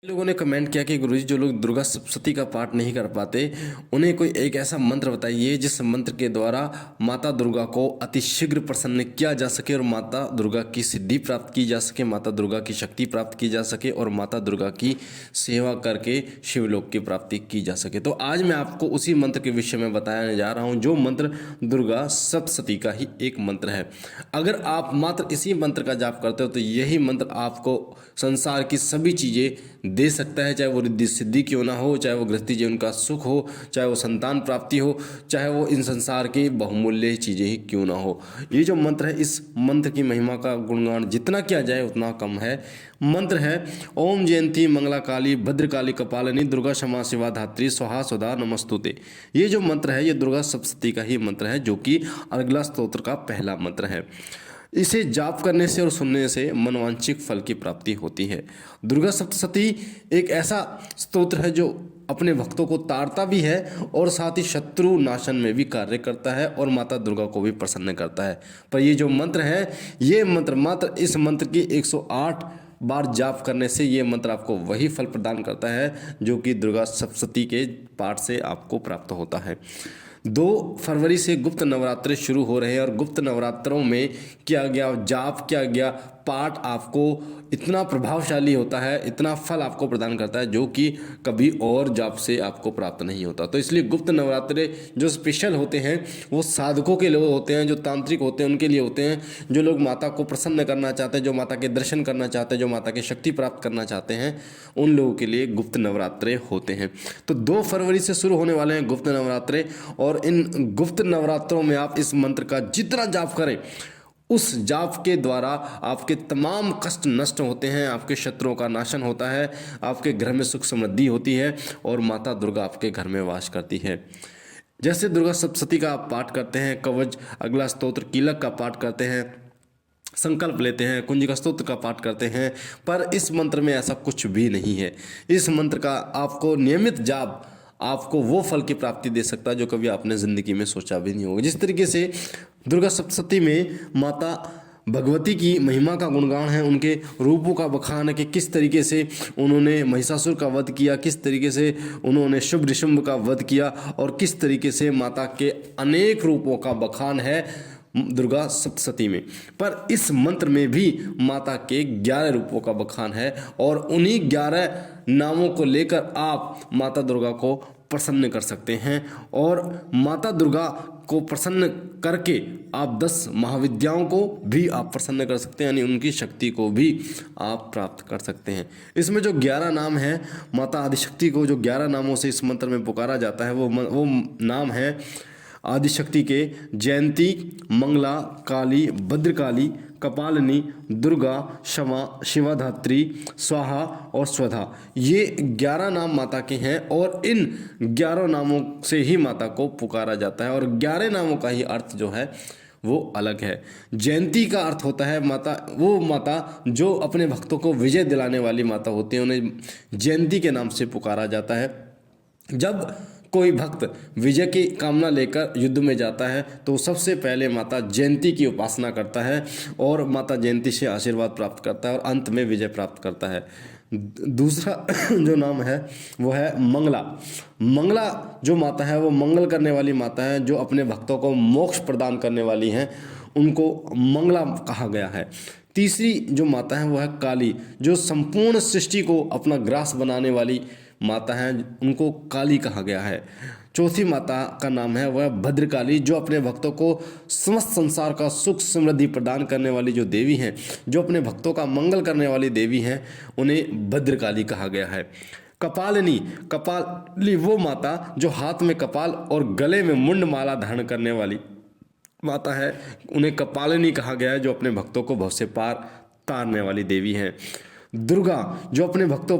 लोगों ने कमेंट किया कि गुरुजी जो लोग दुर्गा सप्तशती का पाठ नहीं कर पाते उन्हें कोई एक ऐसा मंत्र बताइए जिस मंत्र के द्वारा माता दुर्गा को अतिशीघ्र प्रसन्न किया जा सके और माता दुर्गा की सिद्धि प्राप्त की जा सके, माता दुर्गा की शक्ति प्राप्त की जा सके और माता दुर्गा की सेवा करके शिवलोक की प्राप्ति की जा सके। तो आज मैं आपको उसी मंत्र के विषय में बताने जा रहा हूँ जो मंत्र दुर्गा सप्तशती का ही एक मंत्र है। अगर आप मात्र इसी मंत्र का जाप करते हो तो यही मंत्र आपको संसार की सभी चीज़ें दे सकता है, चाहे वो रिद्धि सिद्धि क्यों ना हो, चाहे वो गृहस्थी जीवन का सुख हो, चाहे वो संतान प्राप्ति हो, चाहे वो इन संसार की बहुमूल्य चीज़ें ही क्यों ना हो। ये जो मंत्र है, इस मंत्र की महिमा का गुणगान जितना किया जाए उतना कम है। मंत्र है ओम जयंती मंगला काली भद्रकाली कपालिनी दुर्गा क्षमा शिवा धात्री स्वाहा स्वधा नमस्तुते। ये जो मंत्र है ये दुर्गा सप्तशती का ही मंत्र है जो कि अर्गला स्तोत्र का पहला मंत्र है। इसे जाप करने से और सुनने से मनवांछित फल की प्राप्ति होती है। दुर्गा सप्तशती एक ऐसा स्तोत्र है जो अपने भक्तों को तारता भी है और साथ ही शत्रु नाशन में भी कार्य करता है और माता दुर्गा को भी प्रसन्न करता है। पर ये जो मंत्र है ये मंत्र मात्र इस मंत्र की 108 बार जाप करने से ये मंत्र आपको वही फल प्रदान करता है जो कि दुर्गा सप्तशती के पाठ से आपको प्राप्त होता है। 2 फरवरी से गुप्त नवरात्रे शुरू हो रहे हैं और गुप्त नवरात्रों में किया गया जाप किया गया पाठ आपको इतना प्रभावशाली होता है, इतना फल आपको प्रदान करता है जो कि कभी और जाप से आपको प्राप्त नहीं होता। तो इसलिए गुप्त नवरात्रे जो स्पेशल होते हैं वो साधकों के लिए होते हैं, जो तांत्रिक होते हैं उनके लिए होते हैं, जो लोग माता को प्रसन्न करना चाहते हैं, जो माता के दर्शन करना चाहते हैं, जो माता की शक्ति प्राप्त करना चाहते हैं, उन लोगों के लिए गुप्त नवरात्रे होते हैं। तो 2 फरवरी से शुरू होने वाले हैं गुप्त नवरात्रे और इन गुप्त नवरात्रों में आप इस मंत्र का जितना जाप करें उस जाप के द्वारा आपके तमाम कष्ट नष्ट होते हैं, आपके शत्रुओं का नाशन होता है, आपके घर में सुख समृद्धि होती है और माता दुर्गा आपके घर में वास करती है। जैसे दुर्गा सप्तशती का आप पाठ करते हैं, कवच अगला स्तोत्र कीलक का पाठ करते हैं, संकल्प लेते हैं, कुंजिका स्तोत्र का पाठ करते हैं, पर इस मंत्र में ऐसा कुछ भी नहीं है। इस मंत्र का आपको नियमित जाप आपको वो फल की प्राप्ति दे सकता है जो कभी आपने ज़िंदगी में सोचा भी नहीं होगा। जिस तरीके से दुर्गा सप्तशती में माता भगवती की महिमा का गुणगान है, उनके रूपों का बखान है कि किस तरीके से उन्होंने महिषासुर का वध किया, किस तरीके से उन्होंने शुभ निशुंभ का वध किया और किस तरीके से माता के अनेक रूपों का बखान है दुर्गा सप्तशती में। पर इस मंत्र में भी माता के 11 रूपों का बखान है और उन्हीं 11 नामों को लेकर आप माता दुर्गा को प्रसन्न कर सकते हैं और माता दुर्गा को प्रसन्न करके आप 10 महाविद्याओं को भी आप प्रसन्न कर सकते हैं, यानी उनकी शक्ति को भी आप प्राप्त कर सकते हैं। इसमें जो 11 नाम हैं, माता आदिशक्ति को जो 11 नामों से इस मंत्र में पुकारा जाता है वो नाम है आदिशक्ति के जयंती मंगला काली भद्रकाली कपालिनी दुर्गा क्षमा शिवाधात्री स्वाहा और स्वधा। ये 11 नाम माता के हैं और इन 11 नामों से ही माता को पुकारा जाता है और 11 नामों का ही अर्थ जो है वो अलग है। जयंती का अर्थ होता है माता, वो माता जो अपने भक्तों को विजय दिलाने वाली माता होती है, उन्हें जयंती के नाम से पुकारा जाता है। जब कोई भक्त विजय की कामना लेकर युद्ध में जाता है तो सबसे पहले माता जयंती की उपासना करता है और माता जयंती से आशीर्वाद प्राप्त करता है और अंत में विजय प्राप्त करता है। दूसरा जो नाम है वो है मंगला। मंगला जो माता है वो मंगल करने वाली माता है, जो अपने भक्तों को मोक्ष प्रदान करने वाली हैं, उनको मंगला कहा गया है। तीसरी जो माता है वो है काली, जो संपूर्ण सृष्टि को अपना ग्रास बनाने वाली माता है, उनको काली कहा गया है। चौथी माता का नाम है वह भद्रकाली, जो अपने भक्तों को समस्त संसार का सुख समृद्धि प्रदान करने वाली जो देवी हैं, जो अपने भक्तों का मंगल करने वाली देवी हैं, उन्हें भद्रकाली कहा गया है। कपालिनी, कपाली वो माता जो हाथ में कपाल और गले में मुंड माला धारण करने वाली माता है, उन्हें कपालिनी कहा गया है, जो अपने भक्तों को भव से पार तारने वाली देवी हैं। दुर्गा जो अपने भक्तों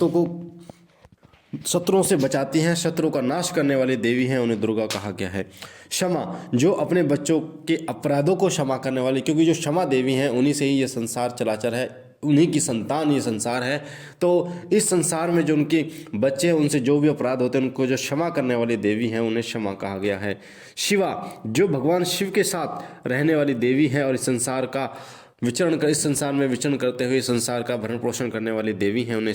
को शत्रुओं से बचाती हैं, शत्रुओं का नाश करने वाली देवी हैं, उन्हें दुर्गा कहा गया है। क्षमा जो अपने बच्चों के अपराधों को क्षमा करने वाली, क्योंकि जो क्षमा देवी हैं उन्हीं से ही ये संसार चलाचल है, उन्हीं की संतान ये संसार है। तो इस संसार में जो उनके बच्चे हैं उनसे जो भी अपराध होते हैं उनको जो क्षमा करने वाली देवी हैं उन्हें क्षमा कहा गया है। शिवा जो भगवान शिव के साथ रहने वाली देवी है और इस संसार का विचरण कर इस संसार में विचरण करते हुए संसार का भरण पोषण करने वाली देवी हैं, उन्हें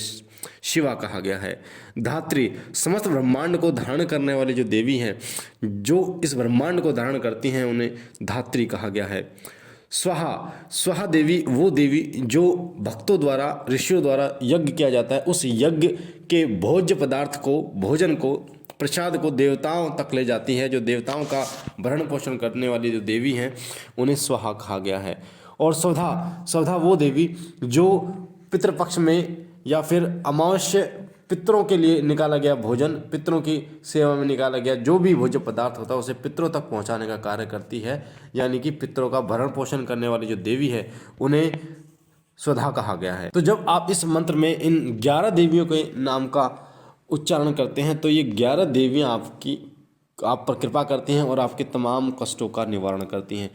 शिवा कहा गया है। धात्री, समस्त ब्रह्मांड को धारण करने वाली जो देवी हैं, जो इस ब्रह्मांड को धारण करती हैं, उन्हें धात्री कहा गया है। स्वाहा, स्वाहा देवी वो देवी जो भक्तों द्वारा, ऋषियों द्वारा यज्ञ किया जाता है, उस यज्ञ के भोज्य पदार्थ को, भोजन को, प्रसाद को देवताओं तक ले जाती है। जो देवताओं का भरण पोषण करने वाली जो देवी हैं, उन्हें स्वाहा कहा गया है। और स्वधा, स्वधा वो देवी जो पितृपक्ष में या फिर अमावस्या पितरों के लिए निकाला गया भोजन, पितरों की सेवा में निकाला गया जो भी भोज्य पदार्थ होता है उसे पितरों तक पहुंचाने का कार्य करती है। यानी कि पितरों का भरण पोषण करने वाली जो देवी है, उन्हें स्वधा कहा गया है। तो जब आप इस मंत्र में इन 11 देवियों के नाम का उच्चारण करते हैं तो ये 11 देवियाँ आप पर कृपा करती हैं और आपके तमाम कष्टों का निवारण करती हैं।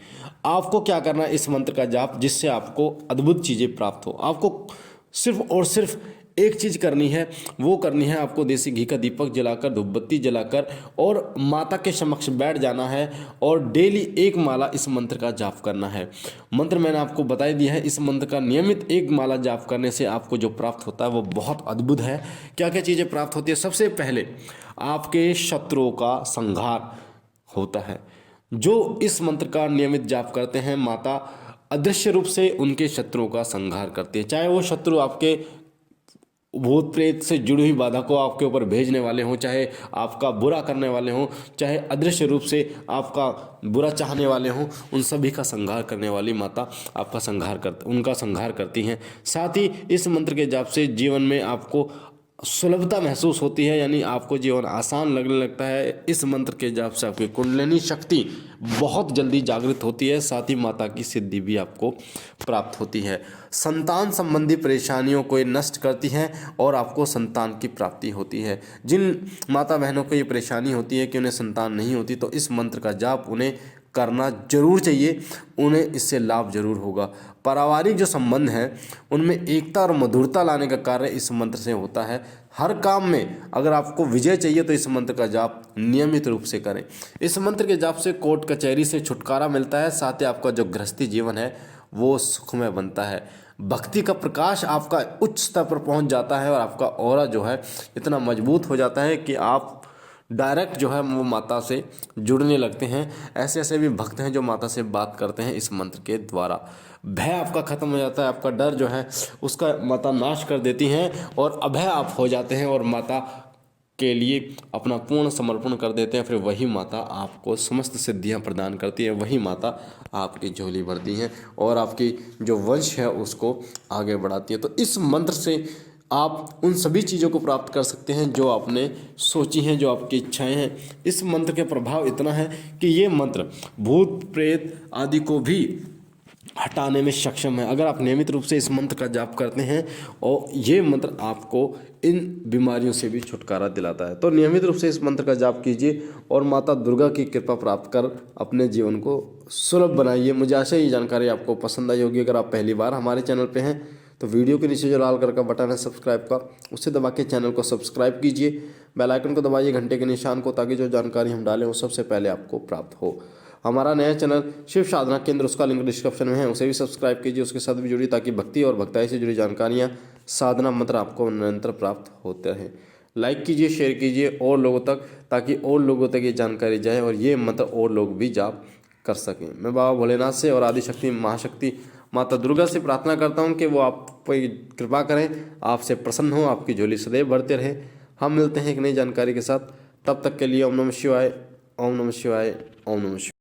आपको क्या करना है, इस मंत्र का जाप, जिससे आपको अद्भुत चीज़ें प्राप्त हो। आपको सिर्फ और सिर्फ एक चीज़ करनी है, वो करनी है आपको देसी घी का दीपक जलाकर, धूपबत्ती जलाकर और माता के समक्ष बैठ जाना है और डेली एक माला इस मंत्र का जाप करना है। मंत्र मैंने आपको बता ही दिया है। इस मंत्र का नियमित एक माला जाप करने से आपको जो प्राप्त होता है वो बहुत अद्भुत है। क्या क्या चीज़ें प्राप्त होती है? सबसे पहले आपके शत्रुओं का संहार होता है। जो इस मंत्र का नियमित जाप करते हैं, माता अदृश्य रूप से उनके शत्रुओं का संहार करती है। चाहे वो शत्रु आपके भूत प्रेत से जुड़ी हुई बाधा को आपके ऊपर भेजने वाले हों, चाहे आपका बुरा करने वाले हों, चाहे अदृश्य रूप से आपका बुरा चाहने वाले हों, उन सभी का संहार करने वाली माता आपका उनका संहार करती हैं। साथ ही इस मंत्र के जाप से जीवन में आपको सुलभता महसूस होती है, यानी आपको जीवन आसान लगने लगता है। इस मंत्र के जाप से आपकी कुंडलिनी शक्ति बहुत जल्दी जागृत होती है। साथ ही माता की सिद्धि भी आपको प्राप्त होती है। संतान संबंधी परेशानियों को ये नष्ट करती हैं और आपको संतान की प्राप्ति होती है। जिन माता बहनों को ये परेशानी होती है कि उन्हें संतान नहीं होती, तो इस मंत्र का जाप उन्हें करना जरूर चाहिए, उन्हें इससे लाभ जरूर होगा। पारिवारिक जो संबंध हैं उनमें एकता और मधुरता लाने का कार्य इस मंत्र से होता है। हर काम में अगर आपको विजय चाहिए तो इस मंत्र का जाप नियमित रूप से करें। इस मंत्र के जाप से कोर्ट कचहरी से छुटकारा मिलता है। साथ ही आपका जो गृहस्थी जीवन है वो सुखमय बनता है। भक्ति का प्रकाश आपका उच्च स्तर पर पहुंच जाता है और आपका ऑरा जो है इतना मजबूत हो जाता है कि आप डायरेक्ट जो है वो माता से जुड़ने लगते हैं। ऐसे ऐसे भी भक्त हैं जो माता से बात करते हैं इस मंत्र के द्वारा। भय आपका खत्म हो जाता है, आपका डर जो है उसका माता नाश कर देती हैं और अभय आप हो जाते हैं और माता के लिए अपना पूर्ण समर्पण कर देते हैं। फिर वही माता आपको समस्त सिद्धियां प्रदान करती है, वही माता आपकी झोली भरती हैं और आपकी जो वंश है उसको आगे बढ़ाती है। तो इस मंत्र से आप उन सभी चीज़ों को प्राप्त कर सकते हैं जो आपने सोची हैं, जो आपकी इच्छाएं हैं। इस मंत्र के प्रभाव इतना है कि ये मंत्र भूत प्रेत आदि को भी हटाने में सक्षम है। अगर आप नियमित रूप से इस मंत्र का जाप करते हैं और ये मंत्र आपको इन बीमारियों से भी छुटकारा दिलाता है। तो नियमित रूप से इस मंत्र का जाप कीजिए और माता दुर्गा की कृपा प्राप्त कर अपने जीवन को सुलभ बनाइए। मुझे आशा है ये जानकारी आपको पसंद आई होगी। अगर आप पहली बार हमारे चैनल पे हैं तो वीडियो के नीचे जो लाल कलर का बटन है सब्सक्राइब का, उसे दबा के चैनल को सब्सक्राइब कीजिए। बेल आइकन को दबाइए, घंटे के निशान को, ताकि जो जानकारी हम डालें वो सबसे पहले आपको प्राप्त हो। हमारा नया चैनल शिव साधना केंद्र, उसका लिंक डिस्क्रिप्शन में है, उसे भी सब्सक्राइब कीजिए, उसके साथ भी जुड़िए, ताकि भक्ति और भक्ताई से जुड़ी जानकारियाँ, साधना मंत्र आपको निरंतर प्राप्त होते रहें। लाइक कीजिए, शेयर कीजिए और लोगों तक, ताकि और लोगों तक ये जानकारी जाए और ये मंत्र और लोग भी जाप कर सकें। मैं बाबा भोलेनाथ से और आदिशक्ति महाशक्ति माता दुर्गा से प्रार्थना करता हूँ कि वो आप पर कृपा करें, आपसे प्रसन्न हो, आपकी झोली सदैव भरते रहे। हम मिलते हैं एक नई जानकारी के साथ, तब तक के लिए ओम नमः शिवाय, ओम नमः शिवाय, ओम नमः शिवाय।